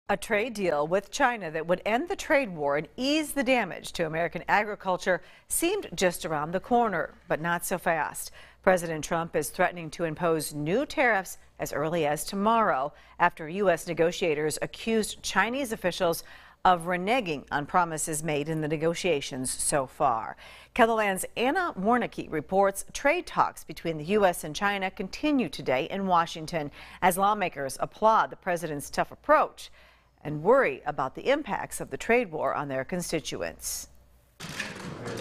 A trade deal with China that would end the trade war and ease the damage to American agriculture seemed just around the corner, but not so fast. President Trump is threatening to impose new tariffs as early as tomorrow after U.S. negotiators accused Chinese officials of reneging on promises made in the negotiations so far. KELOLAND's Anna Warnicki reports trade talks between the U.S. and China continue today in Washington as lawmakers applaud the president's tough approach and worry about the impacts of the trade war on their constituents.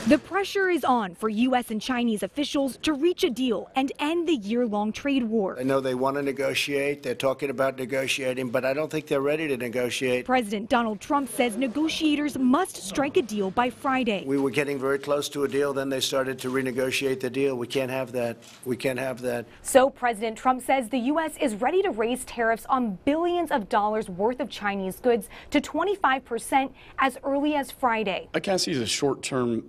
The pressure is on for U.S. and Chinese officials to reach a deal and end the year-long trade war. I know they want to negotiate. They're talking about negotiating, but I don't think they're ready to negotiate. President Donald Trump says negotiators must strike a deal by Friday. We were getting very close to a deal. Then they started to renegotiate the deal. We can't have that. We can't have that. So President Trump says the U.S. is ready to raise tariffs on billions of dollars worth of Chinese goods to 25% as early as Friday. I can't see the short-term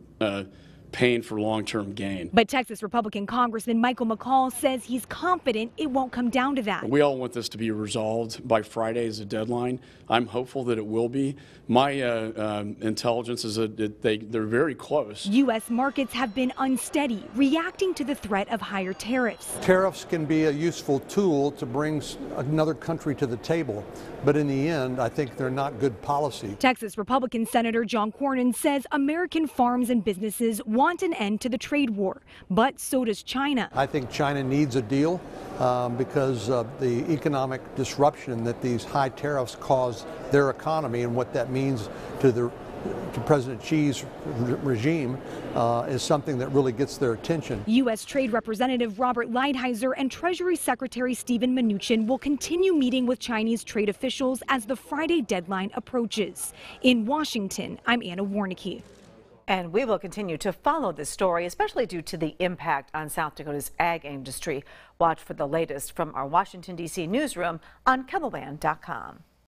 pain for long-term gain. But Texas Republican Congressman Michael McCaul says he's confident it won't come down to that. We all want this to be resolved by Friday as a deadline. I'm hopeful that it will be. My intelligence is that they're very close. U.S. markets have been unsteady, reacting to the threat of higher tariffs. Tariffs can be a useful tool to bring another country to the table, but in the end, I think they're not good policy. Texas Republican Senator John Cornyn says American farms and businesses want an end to the trade war, but so does China. I think China needs a deal because of the economic disruption that these high tariffs cause their economy, and what that means to President Xi's regime is something that really gets their attention. U.S. Trade Representative Robert Lighthizer and Treasury Secretary Steven Mnuchin will continue meeting with Chinese trade officials as the Friday deadline approaches. In Washington, I'm Anna Warnicki. And we will continue to follow this story, especially due to the impact on South Dakota's ag industry. Watch for the latest from our Washington, D.C. newsroom on KELOLAND.com.